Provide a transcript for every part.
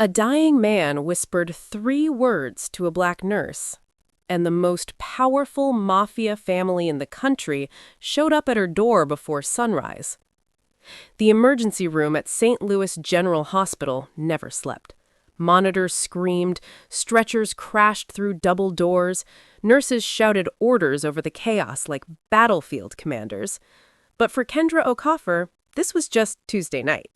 A dying man whispered 3 words to a black nurse, and the most powerful mafia family in the country showed up at her door before sunrise. The emergency room at St. Louis General Hospital never slept. Monitors screamed, stretchers crashed through double doors, nurses shouted orders over the chaos like battlefield commanders. But for Kendra O'Coffer, this was just Tuesday night.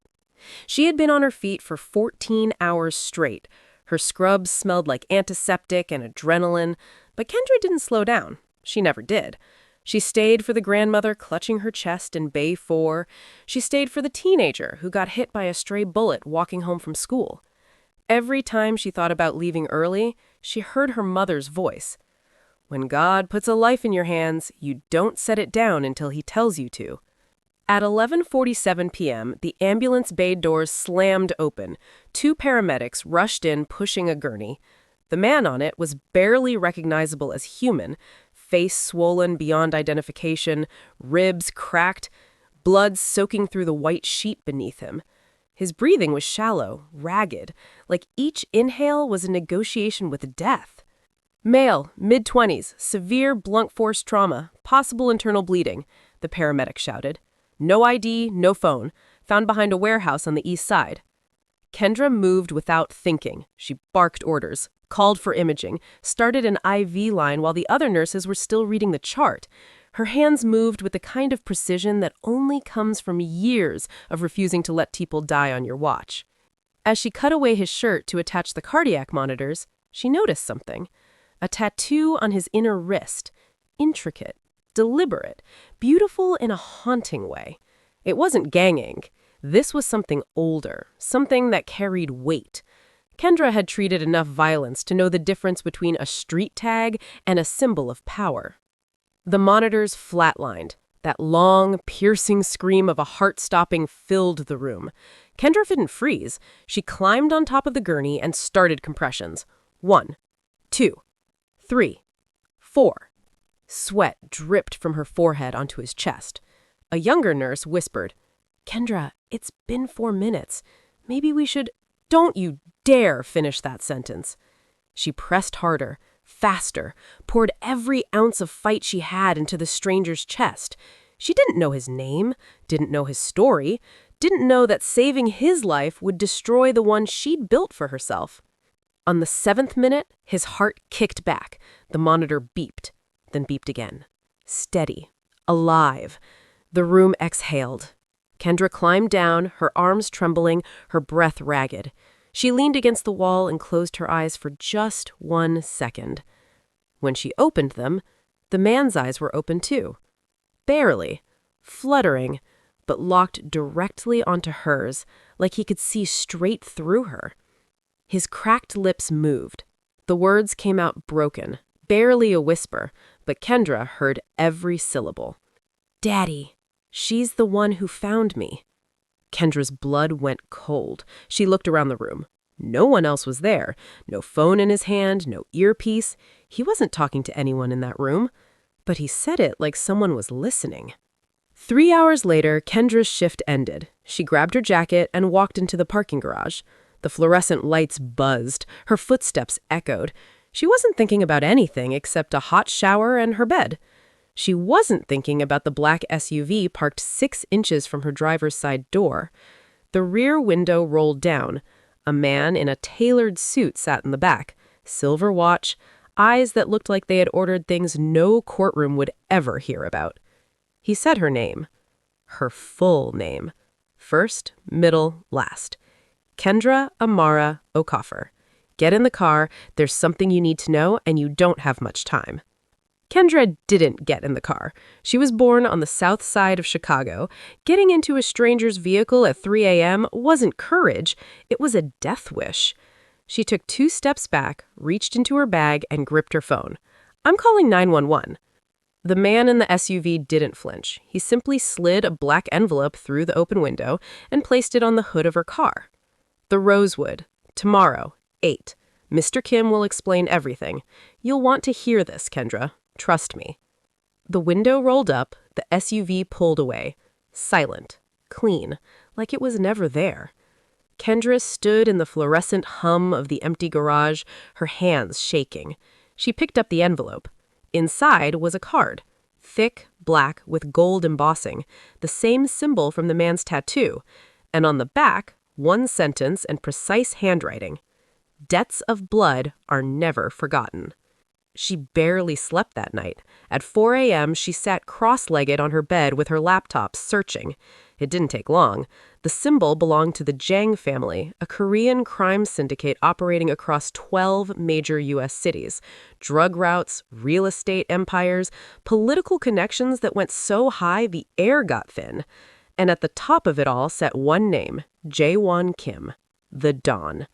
She had been on her feet for 14 hours straight. Her scrubs smelled like antiseptic and adrenaline, but Kendra didn't slow down. She never did. She stayed for the grandmother clutching her chest in Bay 4. She stayed for the teenager who got hit by a stray bullet walking home from school. Every time she thought about leaving early, she heard her mother's voice. When God puts a life in your hands, you don't set it down until he tells you to. At 11:47 p.m., the ambulance bay doors slammed open. 2 paramedics rushed in pushing a gurney. The man on it was barely recognizable as human, face swollen beyond identification, ribs cracked, blood soaking through the white sheet beneath him. His breathing was shallow, ragged, like each inhale was a negotiation with death. Male, mid-20s, severe blunt force trauma, possible internal bleeding, the paramedic shouted. No ID, no phone, found behind a warehouse on the east side. Kendra moved without thinking. She barked orders, called for imaging, started an IV line while the other nurses were still reading the chart. Her hands moved with the kind of precision that only comes from years of refusing to let people die on your watch. As she cut away his shirt to attach the cardiac monitors, she noticed something. A tattoo on his inner wrist. Intricate, deliberate, beautiful in a haunting way. It wasn't gang ink. This was something older, something that carried weight. Kendra had treated enough violence to know the difference between a street tag and a symbol of power. The monitors flatlined. That long, piercing scream of a heart-stopping filled the room. Kendra didn't freeze. She climbed on top of the gurney and started compressions. 1, 2, 3, 4. Sweat dripped from her forehead onto his chest. A younger nurse whispered, "Kendra, it's been 4 minutes. Maybe we should—" "Don't you dare finish that sentence." She pressed harder, faster, poured every ounce of fight she had into the stranger's chest. She didn't know his name, didn't know his story, didn't know that saving his life would destroy the one she'd built for herself. On the 7th minute, his heart kicked back. The monitor beeped, then beeped again. Steady, alive. The room exhaled. Kendra climbed down, her arms trembling, her breath ragged. She leaned against the wall and closed her eyes for just 1 second. When she opened them, the man's eyes were open too. Barely, fluttering, but locked directly onto hers, like he could see straight through her. His cracked lips moved. The words came out broken, barely a whisper, but Kendra heard every syllable. "Daddy, she's the one who found me." Kendra's blood went cold. She looked around the room. No one else was there. No phone in his hand, no earpiece. He wasn't talking to anyone in that room. But he said it like someone was listening. 3 hours later, Kendra's shift ended. She grabbed her jacket and walked into the parking garage. The fluorescent lights buzzed. Her footsteps echoed. She wasn't thinking about anything except a hot shower and her bed. She wasn't thinking about the black SUV parked 6 inches from her driver's side door. The rear window rolled down. A man in a tailored suit sat in the back. Silver watch, eyes that looked like they had ordered things no courtroom would ever hear about. He said her name. Her full name. First, middle, last. Kendra Amara O'Coffer. Get in the car, there's something you need to know, and you don't have much time. Kendra didn't get in the car. She was born on the south side of Chicago. Getting into a stranger's vehicle at 3 a.m. wasn't courage, it was a death wish. She took 2 steps back, reached into her bag, and gripped her phone. "I'm calling 911. The man in the SUV didn't flinch. He simply slid a black envelope through the open window and placed it on the hood of her car. "The Rosewood. Tomorrow, 8. Mr. Kim will explain everything. You'll want to hear this, Kendra. Trust me." The window rolled up, the SUV pulled away. Silent, clean, like it was never there. Kendra stood in the fluorescent hum of the empty garage, her hands shaking. She picked up the envelope. Inside was a card, thick, black, with gold embossing, the same symbol from the man's tattoo, and on the back, one sentence and precise handwriting. Debts of blood are never forgotten. She barely slept that night. At 4 a.m., she sat cross-legged on her bed with her laptop searching. It didn't take long. The symbol belonged to the Jang family, a Korean crime syndicate operating across 12 major U.S. cities. Drug routes, real estate empires, political connections that went so high the air got thin. And at the top of it all sat one name, Jae-won Kim, the Dawn.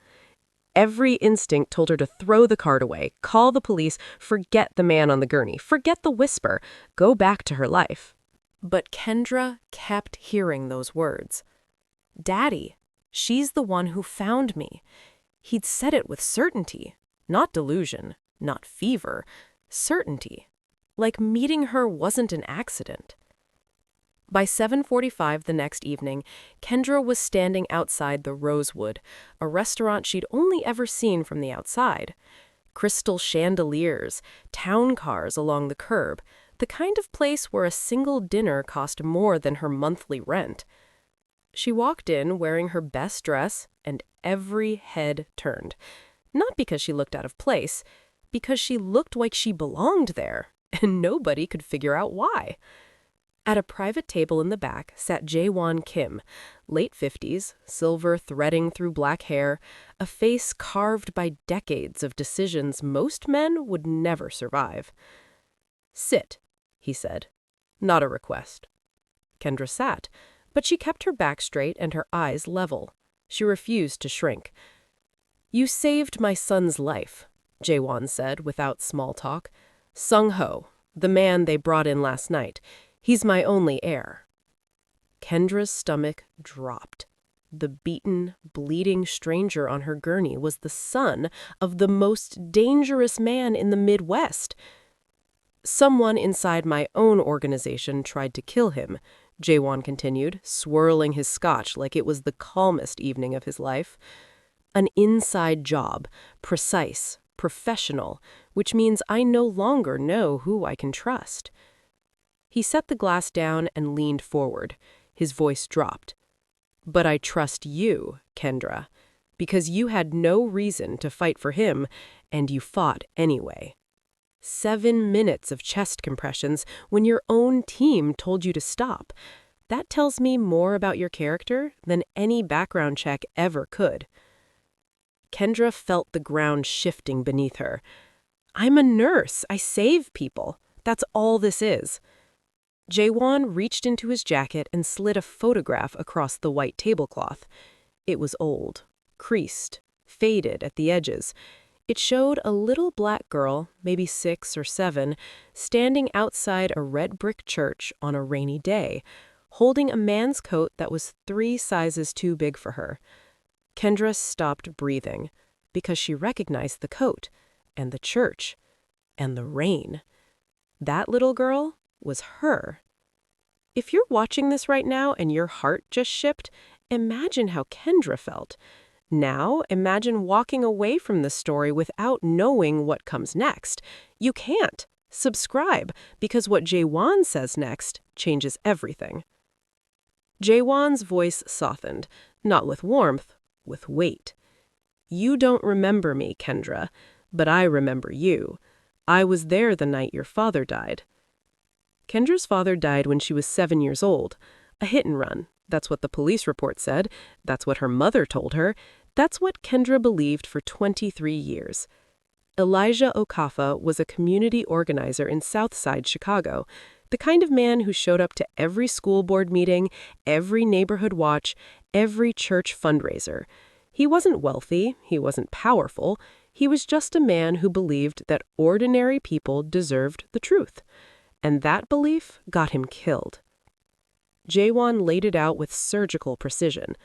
Every instinct told her to throw the card away, call the police, forget the man on the gurney, forget the whisper, go back to her life. But Kendra kept hearing those words. Daddy, she's the one who found me. He'd said it with certainty, not delusion, not fever, certainty. Like meeting her wasn't an accident. By 7:45 the next evening, Kendra was standing outside the Rosewood, a restaurant she'd only ever seen from the outside. Crystal chandeliers, town cars along the curb, the kind of place where a single dinner cost more than her monthly rent. She walked in wearing her best dress, and every head turned. Not because she looked out of place, because she looked like she belonged there, and nobody could figure out why. At a private table in the back sat Jae-won Kim, late 50s, silver threading through black hair, a face carved by decades of decisions most men would never survive. "Sit," he said. Not a request. Kendra sat, but she kept her back straight and her eyes level. She refused to shrink. "You saved my son's life," Jae-won said without small talk. "Sung-ho, the man they brought in last night. He's my only heir." Kendra's stomach dropped. The beaten, bleeding stranger on her gurney was the son of the most dangerous man in the Midwest. "Someone inside my own organization tried to kill him," Jae-won continued, swirling his scotch like it was the calmest evening of his life. "An inside job, precise, professional, which means I no longer know who I can trust." He set the glass down and leaned forward. His voice dropped. "But I trust you, Kendra, because you had no reason to fight for him, and you fought anyway. 7 minutes of chest compressions when your own team told you to stop. That tells me more about your character than any background check ever could." Kendra felt the ground shifting beneath her. "I'm a nurse. I save people. That's all this is." Jae-won reached into his jacket and slid a photograph across the white tablecloth. It was old, creased, faded at the edges. It showed a little black girl, maybe 6 or 7, standing outside a red brick church on a rainy day, holding a man's coat that was 3 sizes too big for her. Kendra stopped breathing because she recognized the coat, and the church, and the rain. That little girl was her. If you're watching this right now and your heart just shipped, imagine how Kendra felt. Now, imagine walking away from the story without knowing what comes next. You can't. Subscribe, because what Jae-won says next changes everything. Jae-won's voice softened, not with warmth, with weight. "You don't remember me, Kendra, but I remember you. I was there the night your father died." Kendra's father died when she was 7 years old. A hit and run. That's what the police report said. That's what her mother told her. That's what Kendra believed for 23 years. Elijah Okafa was a community organizer in Southside Chicago, the kind of man who showed up to every school board meeting, every neighborhood watch, every church fundraiser. He wasn't wealthy, he wasn't powerful, he was just a man who believed that ordinary people deserved the truth. And that belief got him killed. Jae-won laid it out with surgical precision.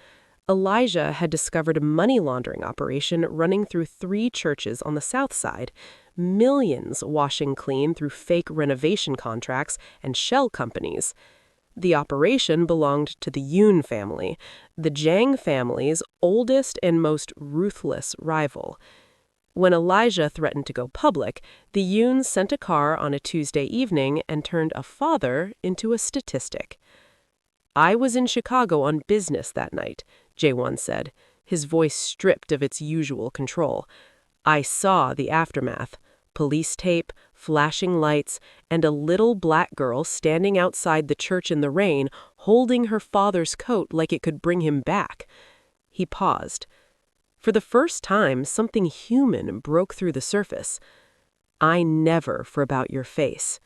Elijah had discovered a money laundering operation running through 3 churches on the South Side, millions washing clean through fake renovation contracts and shell companies. The operation belonged to the Yoon family, the Jang family's oldest and most ruthless rival. When Elijah threatened to go public, the Yoons sent a car on a Tuesday evening and turned a father into a statistic. "I was in Chicago on business that night," Jae-won said, his voice stripped of its usual control. "I saw the aftermath. Police tape, flashing lights, and a little black girl standing outside the church in the rain, holding her father's coat like it could bring him back." He paused. For the first time, something human broke through the surface. "I never forgot your face."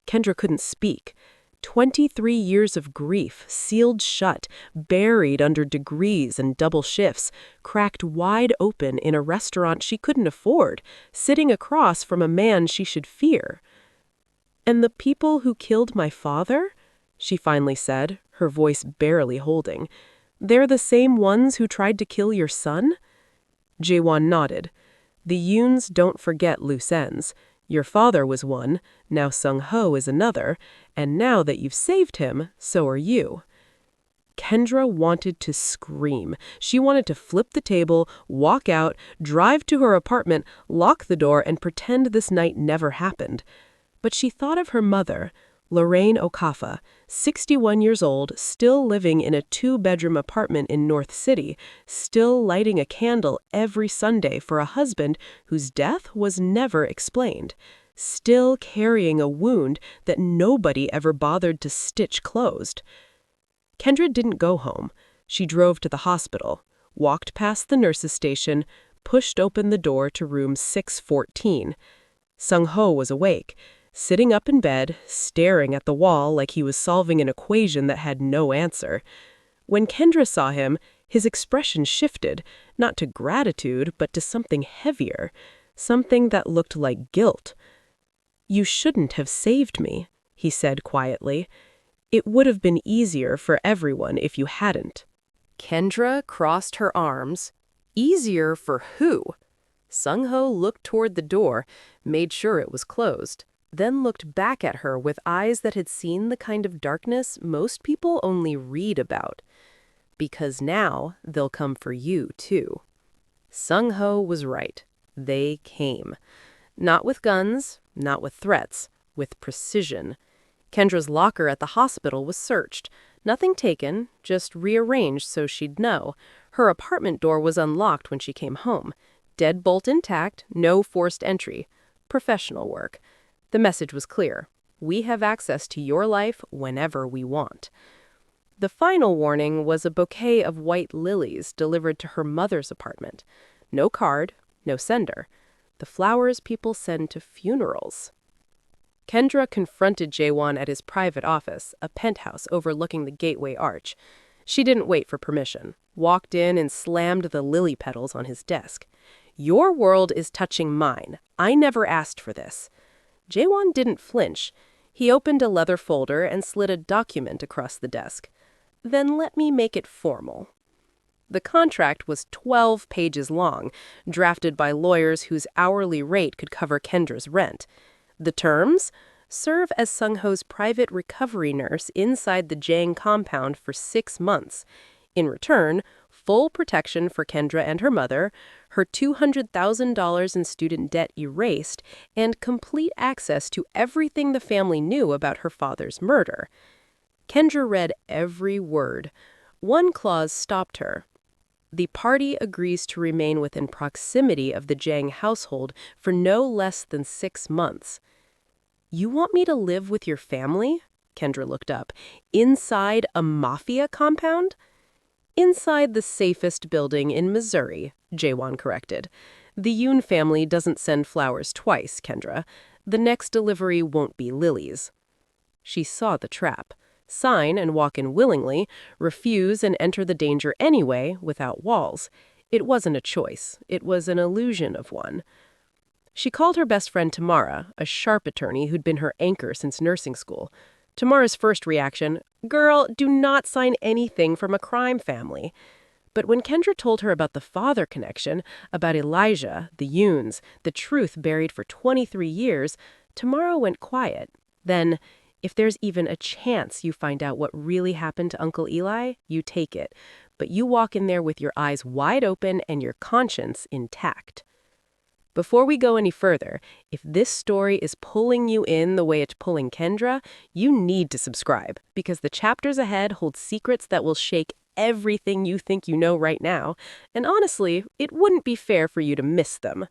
Kendra couldn't speak. 23 years of grief, sealed shut, buried under degrees and double shifts, cracked wide open in a restaurant she couldn't afford, sitting across from a man she should fear. "And the people who killed my father?" she finally said, her voice barely holding. "They're the same ones who tried to kill your son?" Jae-won nodded. "The Yoons don't forget loose ends. Your father was one, now Sung-ho is another, and now that you've saved him, so are you." Kendra wanted to scream. She wanted to flip the table, walk out, drive to her apartment, lock the door, and pretend this night never happened. But she thought of her mother, Lorraine Okafa, 61 years old, still living in a 2-bedroom apartment in North City, still lighting a candle every Sunday for a husband whose death was never explained, still carrying a wound that nobody ever bothered to stitch closed. Kendra didn't go home. She drove to the hospital, walked past the nurse's station, pushed open the door to room 614. Sung-ho was awake, sitting up in bed, staring at the wall like he was solving an equation that had no answer. When Kendra saw him, his expression shifted, not to gratitude, but to something heavier, something that looked like guilt. "You shouldn't have saved me," he said quietly. "It would have been easier for everyone if you hadn't." Kendra crossed her arms. Easier for who? Sung-ho looked toward the door, made sure it was closed, then looked back at her with eyes that had seen the kind of darkness most people only read about. "Because now they'll come for you, too." Sung-ho was right. They came. Not with guns, not with threats, with precision. Kendra's locker at the hospital was searched. Nothing taken, just rearranged so she'd know. Her apartment door was unlocked when she came home. Deadbolt intact, no forced entry. Professional work. The message was clear. We have access to your life whenever we want. The final warning was a bouquet of white lilies delivered to her mother's apartment. No card, no sender. The flowers people send to funerals. Kendra confronted Jae-won at his private office, a penthouse overlooking the Gateway Arch. She didn't wait for permission, walked in and slammed the lily petals on his desk. "Your world is touching mine. I never asked for this." Jae-won didn't flinch. He opened a leather folder and slid a document across the desk. "Then let me make it formal." The contract was 12 pages long, drafted by lawyers whose hourly rate could cover Kendra's rent. The terms? Serve as Sung-ho's private recovery nurse inside the Jang compound for 6 months. In return, full protection for Kendra and her mother, her $200,000 in student debt erased, and complete access to everything the family knew about her father's murder. Kendra read every word. One clause stopped her. The party agrees to remain within proximity of the Jang household for no less than 6 months. "You want me to live with your family?" Kendra looked up. "Inside a Mafia compound?" "Inside the safest building in Missouri," Jae-won corrected. "The Yoon family doesn't send flowers twice, Kendra. The next delivery won't be lilies." She saw the trap. Sign and walk in willingly, refuse and enter the danger anyway, without walls. It wasn't a choice. It was an illusion of one. She called her best friend Tamara, a sharp attorney who'd been her anchor since nursing school. Tamara's first reaction, "Girl, do not sign anything from a crime family." But when Kendra told her about the father connection, about Elijah, the Yoons, the truth buried for 23 years, Tamara went quiet. Then, If there's even a chance you find out what really happened to Uncle Eli, you take it. But you walk in there with your eyes wide open and your conscience intact. Before we go any further, if this story is pulling you in the way it's pulling Kendra, you need to subscribe, because the chapters ahead hold secrets that will shake everything you think you know right now, and honestly, it wouldn't be fair for you to miss them.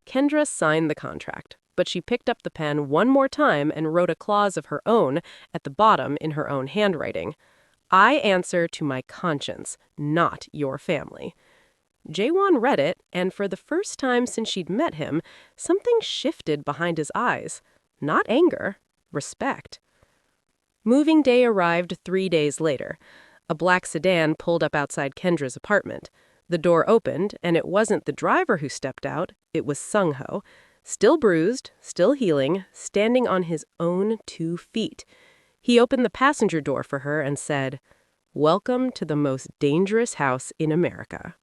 Kendra signed the contract, but she picked up the pen one more time and wrote a clause of her own at the bottom in her own handwriting. I answer to my conscience, not your family. Jaewon read it, and for the first time since she'd met him, something shifted behind his eyes. Not anger, respect. Moving day arrived 3 days later. A black sedan pulled up outside Kendra's apartment. The door opened, and it wasn't the driver who stepped out, it was Sung-ho. Still bruised, still healing, standing on his own 2 feet. He opened the passenger door for her and said, "Welcome to the most dangerous house in America."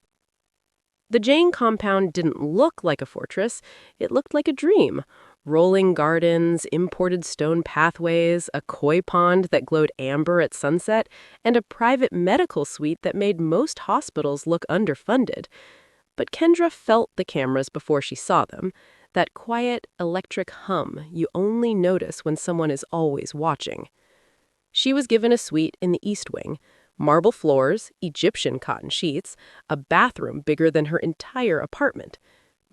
The Jane compound didn't look like a fortress, it looked like a dream. Rolling gardens, imported stone pathways, a koi pond that glowed amber at sunset, and a private medical suite that made most hospitals look underfunded. But Kendra felt the cameras before she saw them, that quiet, electric hum you only notice when someone is always watching. She was given a suite in the East Wing. Marble floors, Egyptian cotton sheets, a bathroom bigger than her entire apartment.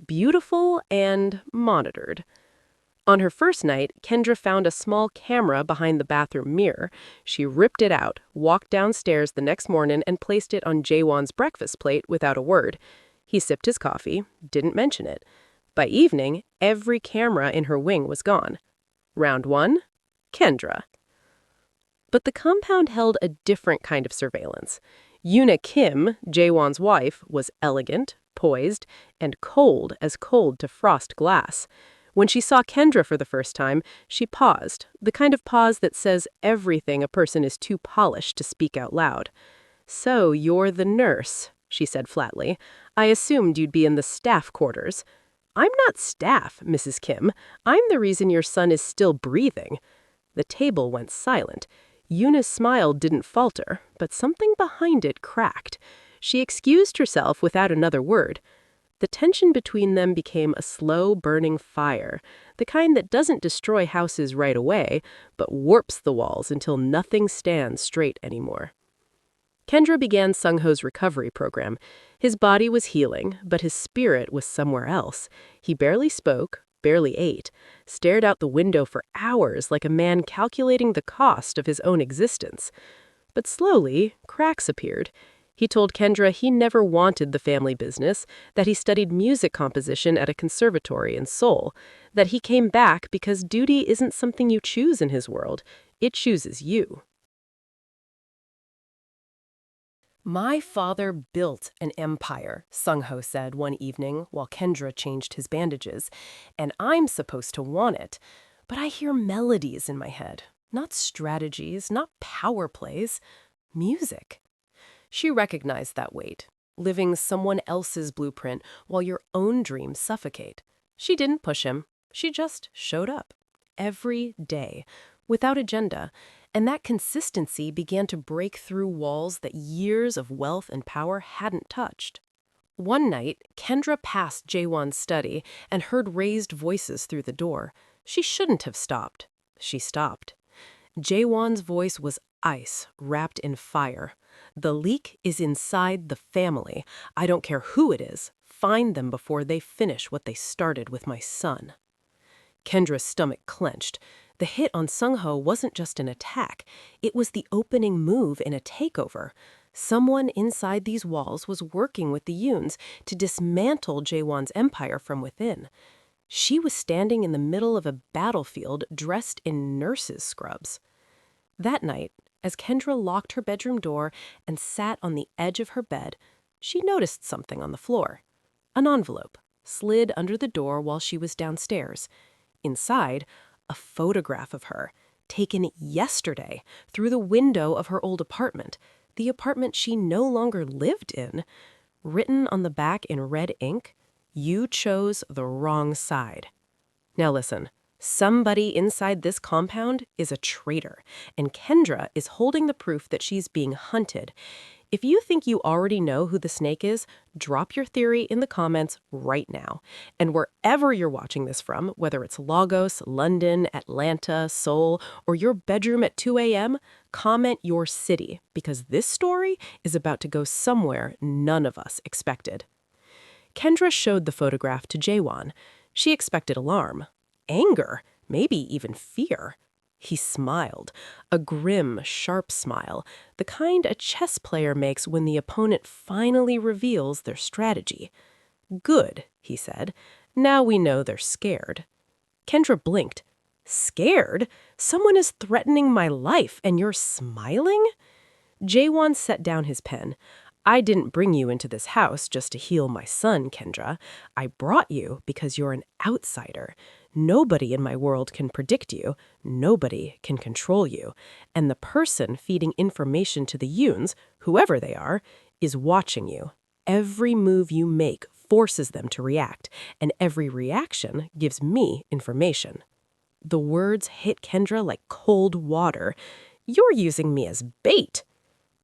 Beautiful and monitored. On her first night, Kendra found a small camera behind the bathroom mirror. She ripped it out, walked downstairs the next morning, and placed it on Jaewon's breakfast plate without a word. He sipped his coffee, didn't mention it. By evening, every camera in her wing was gone. Round 1, Kendra. But the compound held a different kind of surveillance. Yoona Kim, Jaewon's wife, was elegant, poised, and cold as cold to frost glass. When she saw Kendra for the first time, she paused, the kind of pause that says everything a person is too polished to speak out loud. "So you're the nurse," she said flatly. "I assumed you'd be in the staff quarters." "I'm not staff, Mrs. Kim. I'm the reason your son is still breathing." The table went silent. Yoona's smile didn't falter, but something behind it cracked. She excused herself without another word. The tension between them became a slow burning fire, the kind that doesn't destroy houses right away, but warps the walls until nothing stands straight anymore. Kendra began Sung-ho's recovery program. His body was healing, but his spirit was somewhere else. He barely spoke, barely ate, stared out the window for hours like a man calculating the cost of his own existence. But slowly, cracks appeared. He told Kendra he never wanted the family business, that he studied music composition at a conservatory in Seoul, that he came back because duty isn't something you choose in his world, it chooses you. "My father built an empire," Sung-ho said one evening while Kendra changed his bandages, "and I'm supposed to want it. But I hear melodies in my head, not strategies, not power plays, music." She recognized that weight, living someone else's blueprint while your own dreams suffocate. She didn't push him, she just showed up. Every day, without agenda, and that consistency began to break through walls that years of wealth and power hadn't touched. One night, Kendra passed Jaewon's study and heard raised voices through the door. She shouldn't have stopped. She stopped. Jaewon's voice was ice wrapped in fire. "The leak is inside the family. I don't care who it is. Find them before they finish what they started with my son." Kendra's stomach clenched. The hit on Sung-ho wasn't just an attack. It was the opening move in a takeover. Someone inside these walls was working with the Yoons to dismantle Jaewon's empire from within. She was standing in the middle of a battlefield dressed in nurse's scrubs. That night, as Kendra locked her bedroom door and sat on the edge of her bed, she noticed something on the floor. An envelope slid under the door while she was downstairs. Inside, a photograph of her, taken yesterday through the window of her old apartment, the apartment she no longer lived in. Written on the back in red ink, "You chose the wrong side." Now listen, Somebody inside this compound is a traitor, and Kendra is holding the proof that she's being hunted. If you think you already know who the snake is, drop your theory in the comments right now. And wherever you're watching this from, whether it's Lagos, London, Atlanta, Seoul, or your bedroom at 2 a.m., comment your city, because this story is about to go somewhere none of us expected. Kendra showed the photograph to Jaewon. She expected alarm, anger, maybe even fear. He smiled, a grim, sharp smile, the kind a chess player makes when the opponent finally reveals their strategy. "Good," he said. "Now we know they're scared." Kendra blinked. "Scared? Someone is threatening my life, and you're smiling?" Jaewon set down his pen. "I didn't bring you into this house just to heal my son, Kendra. I brought you because you're an outsider. Nobody in my world can predict you. Nobody can control you. And the person feeding information to the Yoons, whoever they are, is watching you. Every move you make forces them to react, and every reaction gives me information." The words hit Kendra like cold water. "You're using me as bait."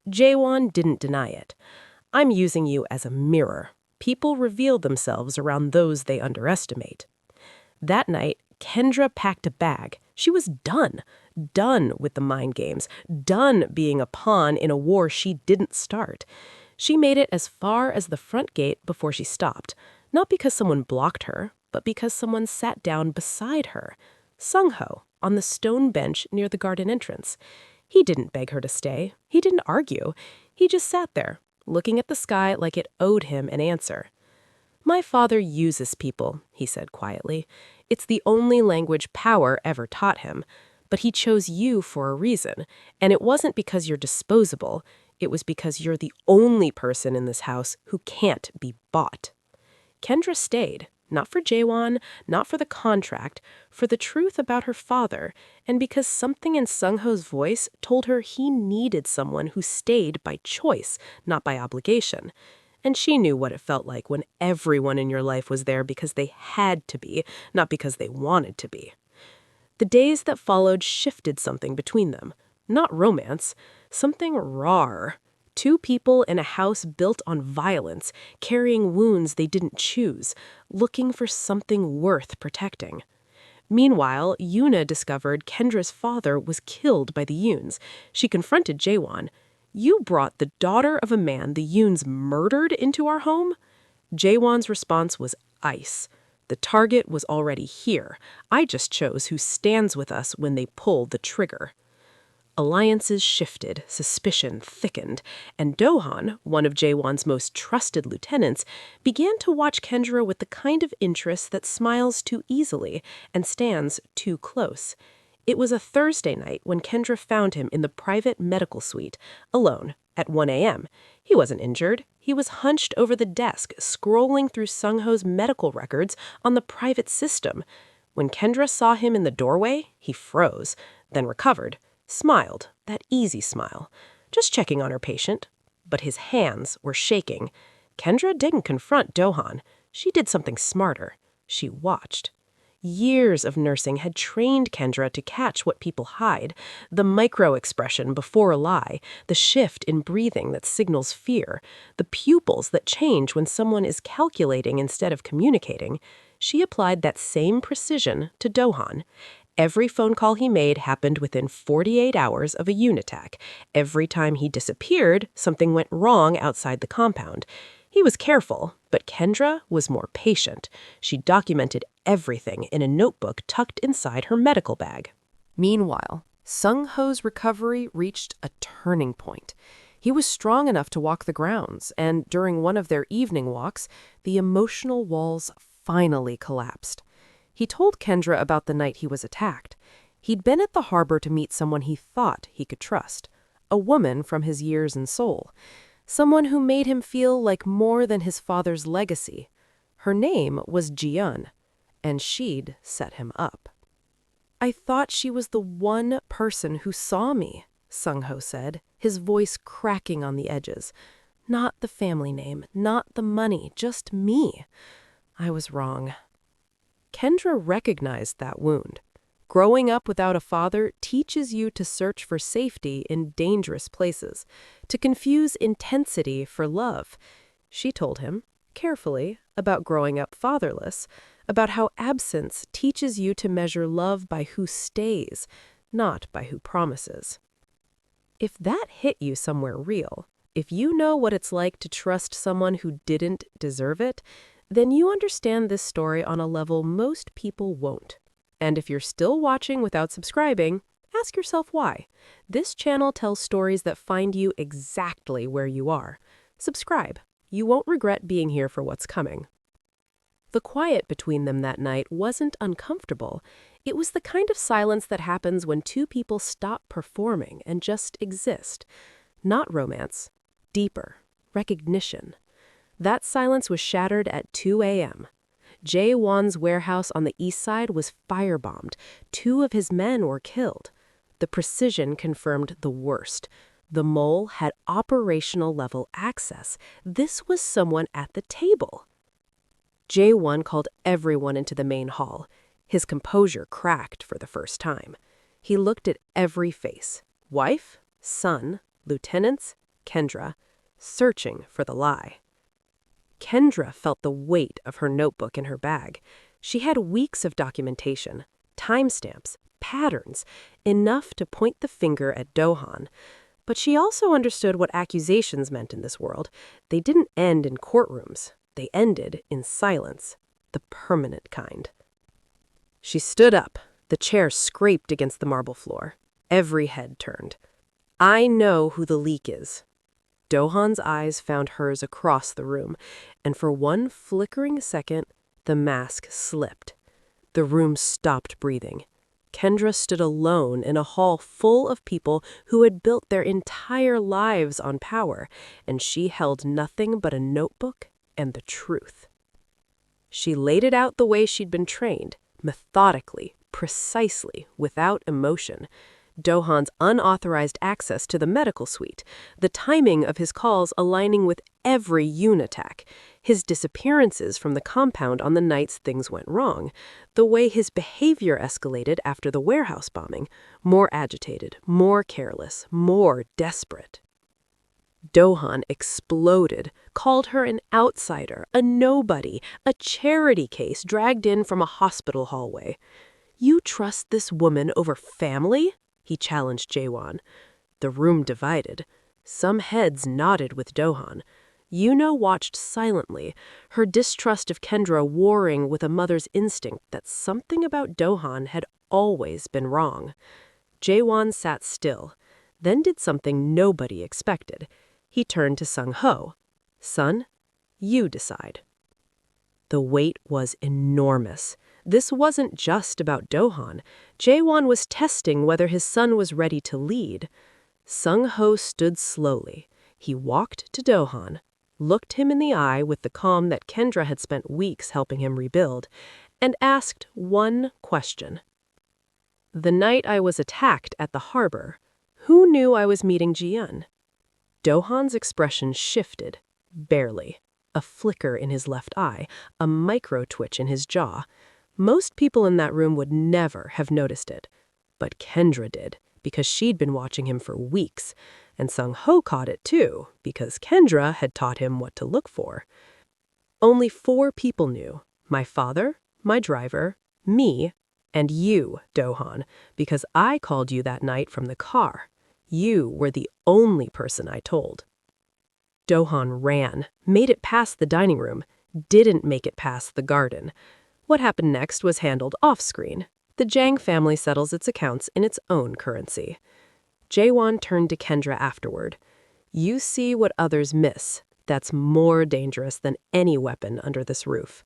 Jaewon didn't deny it. "I'm using you as a mirror. People reveal themselves around those they underestimate." That night, Kendra packed a bag. She was done. Done with the mind games. Done being a pawn in a war she didn't start. She made it as far as the front gate before she stopped. Not because someone blocked her, but because someone sat down beside her. Sung-ho, on the stone bench near the garden entrance. He didn't beg her to stay. He didn't argue. He just sat there, looking at the sky like it owed him an answer. "My father uses people," he said quietly. "It's the only language power ever taught him. But he chose you for a reason, and it wasn't because you're disposable. It was because you're the only person in this house who can't be bought." Kendra stayed, not for Jaewon, not for the contract, for the truth about her father, and because something in Sung-ho's voice told her he needed someone who stayed by choice, not by obligation. And she knew what it felt like when everyone in your life was there because they had to be, not because they wanted to be. The days that followed shifted something between them. Not romance, something raw. Two people in a house built on violence, carrying wounds they didn't choose, looking for something worth protecting. Meanwhile, Yuna discovered Kendra's father was killed by the Yoons. She confronted Jaewon. "You brought the daughter of a man the Yoons murdered into our home?" Jaewon's response was ice. "The target was already here. I just chose who stands with us when they pull the trigger." Alliances shifted, suspicion thickened, and Dohan, one of Jaewon's most trusted lieutenants, began to watch Kendra with the kind of interest that smiles too easily and stands too close. It was a Thursday night when Kendra found him in the private medical suite, alone, at 1 a.m. He wasn't injured. He was hunched over the desk, scrolling through Sung-ho's medical records on the private system. When Kendra saw him in the doorway, he froze, then recovered, smiled, that easy smile, just checking on her patient. But his hands were shaking. Kendra didn't confront Dohan. She did something smarter. She watched. Years of nursing had trained Kendra to catch what people hide, the micro-expression before a lie, the shift in breathing that signals fear, the pupils that change when someone is calculating instead of communicating. She applied that same precision to Dohan. Every phone call he made happened within 48 hours of a Yoon attack. Every time he disappeared, something went wrong outside the compound. He was careful, but Kendra was more patient. She documented everything in a notebook tucked inside her medical bag. Meanwhile, Sung-ho's recovery reached a turning point. He was strong enough to walk the grounds, and during one of their evening walks, the emotional walls finally collapsed. He told Kendra about the night he was attacked. He'd been at the harbor to meet someone he thought he could trust, a woman from his years in Seoul. Someone who made him feel like more than his father's legacy. Her name was Ji-yeon, and she'd set him up. "I thought she was the one person who saw me," Sung-ho said, his voice cracking on the edges. "Not the family name, not the money, just me. I was wrong." Kendra recognized that wound. Growing up without a father teaches you to search for safety in dangerous places, to confuse intensity for love. She told him, carefully, about growing up fatherless, about how absence teaches you to measure love by who stays, not by who promises. If that hit you somewhere real, if you know what it's like to trust someone who didn't deserve it, then you understand this story on a level most people won't. And if you're still watching without subscribing, ask yourself why. This channel tells stories that find you exactly where you are. Subscribe. You won't regret being here for what's coming. The quiet between them that night wasn't uncomfortable. It was the kind of silence that happens when two people stop performing and just exist. Not romance, deeper, recognition. That silence was shattered at 2 a.m. Jae-won's warehouse on the east side was firebombed. 2 of his men were killed. The precision confirmed the worst. The mole had operational-level access. This was someone at the table. Jae-won called everyone into the main hall. His composure cracked for the first time. He looked at every face. Wife, son, lieutenants, Kendra, searching for the lie. Kendra felt the weight of her notebook in her bag. She had weeks of documentation, timestamps, patterns, enough to point the finger at Do-han. But she also understood what accusations meant in this world. They didn't end in courtrooms. They ended in silence, the permanent kind. She stood up. The chair scraped against the marble floor. Every head turned. I know who the leak is. Do-han's eyes found hers across the room, and for one flickering second, the mask slipped. The room stopped breathing. Kendra stood alone in a hall full of people who had built their entire lives on power, and she held nothing but a notebook and the truth. She laid it out the way she'd been trained, methodically, precisely, without emotion. Do-han's unauthorized access to the medical suite, the timing of his calls aligning with every Yoon attack, his disappearances from the compound on the nights things went wrong, the way his behavior escalated after the warehouse bombing, more agitated, more careless, more desperate. Do-han exploded, called her an outsider, a nobody, a charity case dragged in from a hospital hallway. You trust this woman over family? He challenged Jae-won. The room divided. Some heads nodded with Do-han. Yuno watched silently, her distrust of Kendra warring with a mother's instinct that something about Do-han had always been wrong. Jae-won sat still, then did something nobody expected. He turned to Sung-ho. Son, you decide. The weight was enormous. This wasn't just about Do-han. Jae-won was testing whether his son was ready to lead. Sung-ho stood slowly. He walked to Do-han, looked him in the eye with the calm that Kendra had spent weeks helping him rebuild, and asked one question. The night I was attacked at the harbor, who knew I was meeting Ji-yeon? Do-han's expression shifted, barely. A flicker in his left eye, a micro-twitch in his jaw. Most people in that room would never have noticed it. But Kendra did, because she'd been watching him for weeks. And Sung-ho caught it too, because Kendra had taught him what to look for. Only 4 people knew. My father, my driver, me, and you, Do-han, because I called you that night from the car. You were the only person I told. Do-han ran, made it past the dining room, didn't make it past the garden. What happened next was handled off-screen. The Jang family settles its accounts in its own currency. Jae-won turned to Kendra afterward. You see what others miss. That's more dangerous than any weapon under this roof.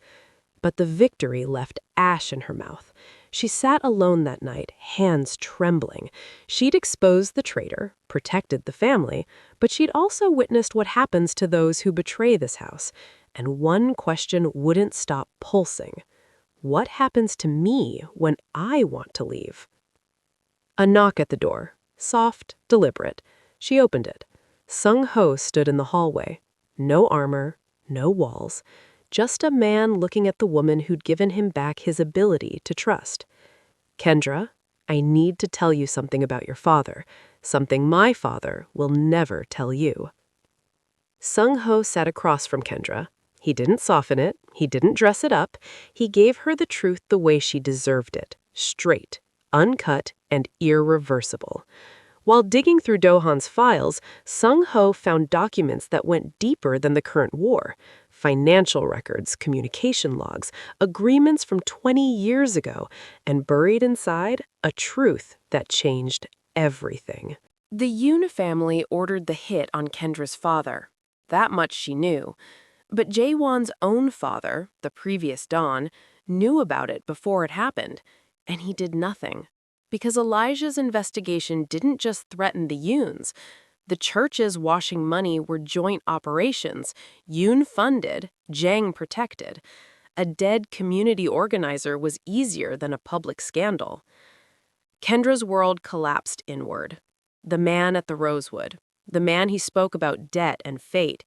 But the victory left ash in her mouth. She sat alone that night, hands trembling. She'd exposed the traitor, protected the family, but she'd also witnessed what happens to those who betray this house. And one question wouldn't stop pulsing. What happens to me when I want to leave? A knock at the door. Soft, deliberate. She opened it. Sung-ho stood in the hallway. No armor, no walls. Just a man looking at the woman who'd given him back his ability to trust. Kendra, I need to tell you something about your father, something my father will never tell you. Sung-ho sat across from Kendra. He didn't soften it, he didn't dress it up, he gave her the truth the way she deserved it, straight, uncut, and irreversible. While digging through Dohan's files, Sung-ho found documents that went deeper than the current war. Financial records, communication logs, agreements from 20 years ago, and buried inside, a truth that changed everything. The Yoon family ordered the hit on Kendra's father. That much she knew. But Jaewon's own father, the previous Don, knew about it before it happened, and he did nothing. Because Elijah's investigation didn't just threaten the Yoons. The churches washing money were joint operations, Yoon funded, Jang protected. A dead community organizer was easier than a public scandal. Kendra's world collapsed inward. The man at the Rosewood, the man he spoke about debt and fate.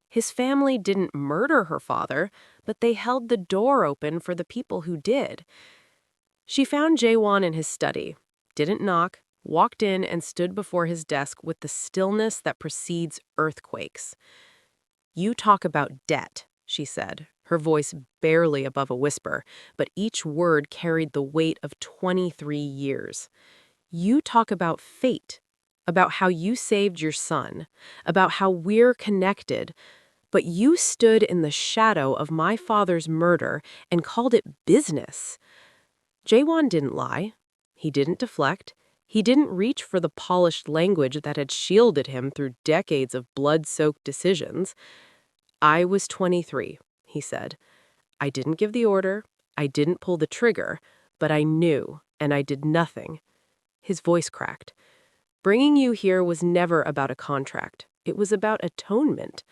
His family didn't murder her father, but they held the door open for the people who did. She found Jaewon in his study, didn't knock, walked in and stood before his desk with the stillness that precedes earthquakes. "You talk about debt," she said, her voice barely above a whisper, but each word carried the weight of 23 years. "You talk about fate, about how you saved your son, about how we're connected, but you stood in the shadow of my father's murder and called it business." Jaewon didn't lie. He didn't deflect. He didn't reach for the polished language that had shielded him through decades of blood-soaked decisions. "I was 23, he said. "I didn't give the order. I didn't pull the trigger, but I knew, and I did nothing." His voice cracked. "Bringing you here was never about a contract. It was about atonement.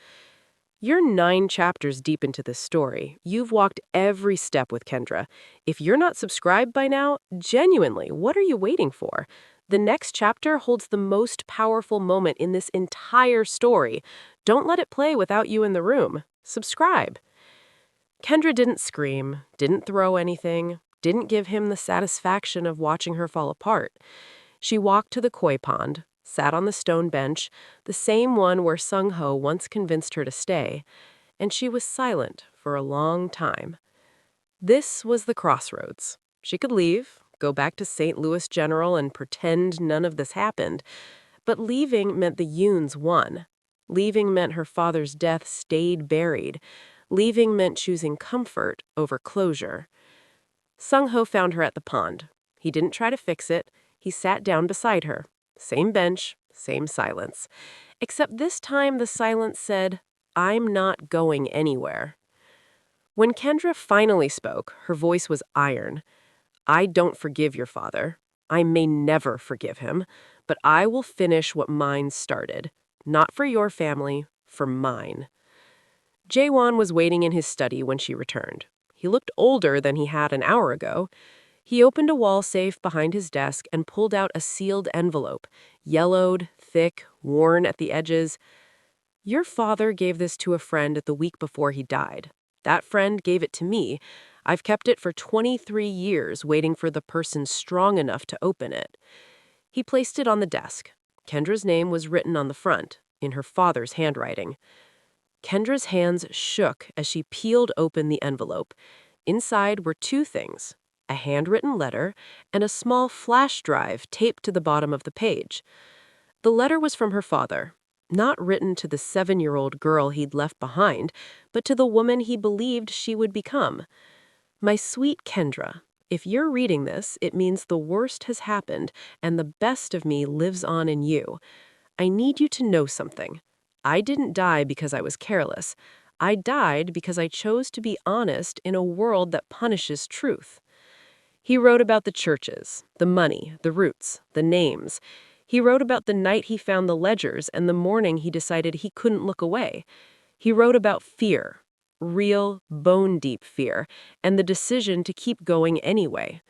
You're 9 chapters deep into this story. You've walked every step with Kendra. If you're not subscribed by now, genuinely, what are you waiting for? The next chapter holds the most powerful moment in this entire story. Don't let it play without you in the room. Subscribe." Kendra didn't scream, didn't throw anything, didn't give him the satisfaction of watching her fall apart. She walked to the koi pond, sat on the stone bench, the same one where Sung-ho once convinced her to stay, and she was silent for a long time. This was the crossroads. She could leave, go back to St. Louis General and pretend none of this happened, but leaving meant the Yoons won. Leaving meant her father's death stayed buried. Leaving meant choosing comfort over closure. Sung-ho found her at the pond. He didn't try to fix it. He sat down beside her. Same bench, same silence. Except this time the silence said, "I'm not going anywhere." When Kendra finally spoke, her voice was iron. "I don't forgive your father. I may never forgive him, but I will finish what mine started. Not for your family, for mine." Jaewon was waiting in his study when she returned. He looked older than he had an hour ago. He opened a wall safe behind his desk and pulled out a sealed envelope, yellowed, thick, worn at the edges. "Your father gave this to a friend the week before he died. That friend gave it to me. I've kept it for 23 years, waiting for the person strong enough to open it." He placed it on the desk. Kendra's name was written on the front, in her father's handwriting. Kendra's hands shook as she peeled open the envelope. Inside were 2 things: a handwritten letter and a small flash drive taped to the bottom of the page. The letter was from her father, not written to the 7-year-old girl he'd left behind, but to the woman he believed she would become. "My sweet Kendra, if you're reading this, it means the worst has happened and the best of me lives on in you. I need you to know something. I didn't die because I was careless. I died because I chose to be honest in a world that punishes truth." He wrote about the churches, the money, the roots, the names. He wrote about the night he found the ledgers and the morning he decided he couldn't look away. He wrote about fear, real, bone-deep fear, and the decision to keep going anyway.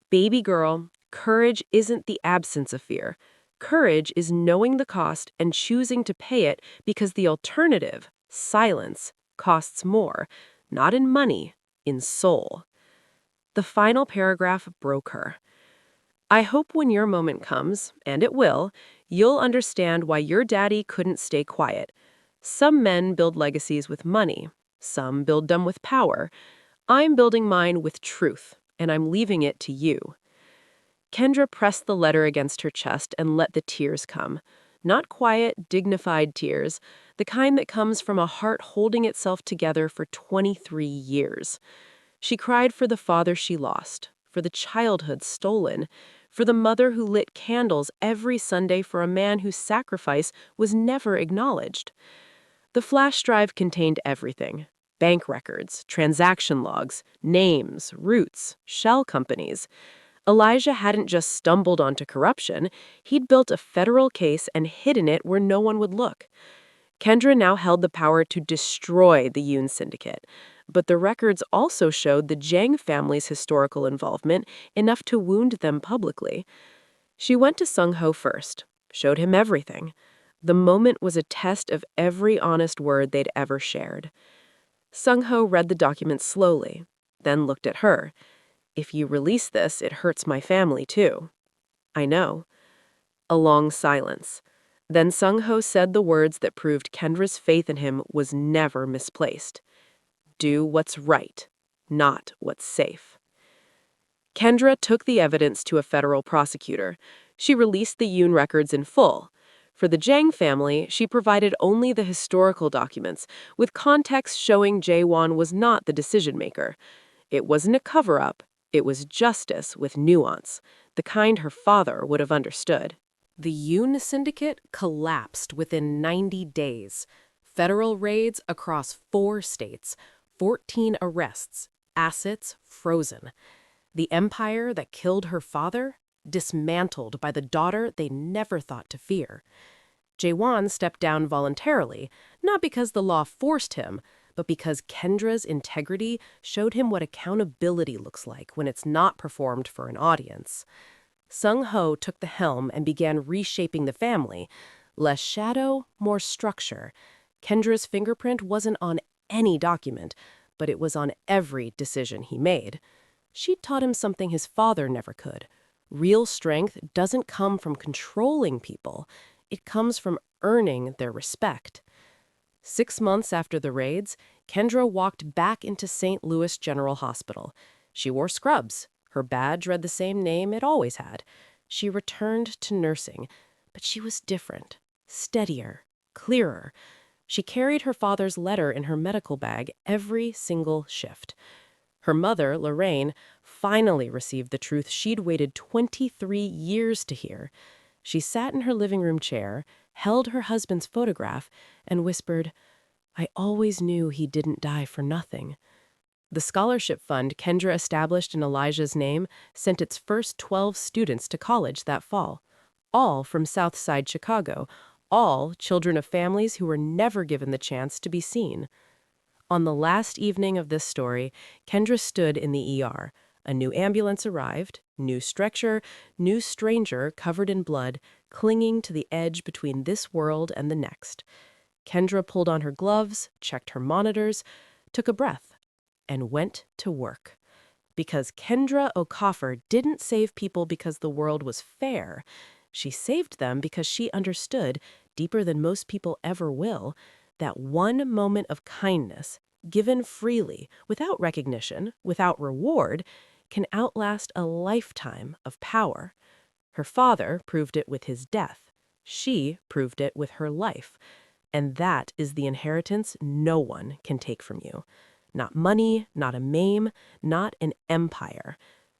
"Baby girl, courage isn't the absence of fear. Courage is knowing the cost and choosing to pay it because the alternative, silence, costs more, not in money, in soul." The final paragraph broke her. I hope when your moment comes, and it will, you'll understand why your daddy couldn't stay quiet. Some men build legacies with money. Some build them with power. I'm building mine with truth, and I'm leaving it to you. Kendra pressed the letter against her chest and let the tears come. Not quiet, dignified tears, the kind that comes from a heart holding itself together for 23 years. She cried for the father she lost, for the childhood stolen, for the mother who lit candles every Sunday for a man whose sacrifice was never acknowledged. The flash drive contained everything: bank records, transaction logs, names, routes, shell companies. Elijah hadn't just stumbled onto corruption, he'd built a federal case and hidden it where no one would look. Kendra now held the power to destroy the Yoon syndicate, but the records also showed the Jang family's historical involvement enough to wound them publicly. She went to Sung Ho first, showed him everything. The moment was a test of every honest word they'd ever shared. Sung Ho read the document slowly, then looked at her. "If you release this, it hurts my family too." "I know." A long silence. Then Sung Ho said the words that proved Kendra's faith in him was never misplaced. "Do what's right, not what's safe." Kendra took the evidence to a federal prosecutor. She released the Yoon records in full. For the Jang family, she provided only the historical documents, with context showing Jae-won was not the decision-maker. It wasn't a cover-up, it was justice with nuance, the kind her father would have understood. The Yoon syndicate collapsed within 90 days. Federal raids across 4 states, 14 arrests, assets frozen. The empire that killed her father, dismantled by the daughter they never thought to fear. Jae-won stepped down voluntarily, not because the law forced him, but because Kendra's integrity showed him what accountability looks like when it's not performed for an audience. Sung Ho took the helm and began reshaping the family. Less shadow, more structure. Kendra's fingerprint wasn't on any document, but it was on every decision he made. She taught him something his father never could. Real strength doesn't come from controlling people. It comes from earning their respect. 6 months after the raids, Kendra walked back into St. Louis General Hospital. She wore scrubs. Her badge read the same name it always had. She returned to nursing, but she was different, steadier, clearer. She carried her father's letter in her medical bag every single shift. Her mother, Lorraine, finally received the truth she'd waited 23 years to hear. She sat in her living room chair, held her husband's photograph, and whispered, "I always knew he didn't die for nothing." The scholarship fund Kendra established in Elijah's name sent its first 12 students to college that fall, all from Southside Chicago, all children of families who were never given the chance to be seen. On the last evening of this story, Kendra stood in the ER. A new ambulance arrived, new stretcher, new stranger covered in blood, clinging to the edge between this world and the next. Kendra pulled on her gloves, checked her monitors, took a breath, and went to work. Because Kendra Okafor didn't save people because the world was fair. She saved them because she understood, deeper than most people ever will, that one moment of kindness, given freely, without recognition, without reward, can outlast a lifetime of power. Her father proved it with his death. She proved it with her life. And that is the inheritance no one can take from you. Not money, not a meme, not an empire.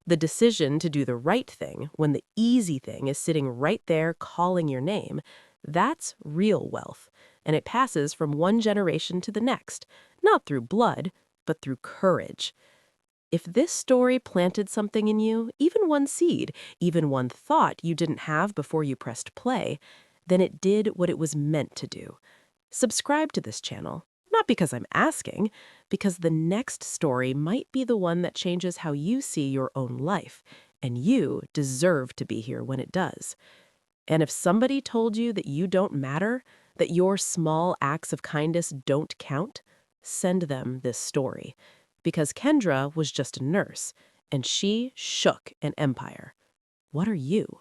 The decision to do the right thing when the easy thing is sitting right there calling your name, that's real wealth. And it passes from one generation to the next, not through blood, but through courage. If this story planted something in you, even one seed, even one thought you didn't have before you pressed play, then it did what it was meant to do. Subscribe to this channel, not because I'm asking, because the next story might be the one that changes how you see your own life, and you deserve to be here when it does. And if somebody told you that you don't matter, that your small acts of kindness don't count, send them this story. Because Kendra was just a nurse, and she shook an empire. What are you?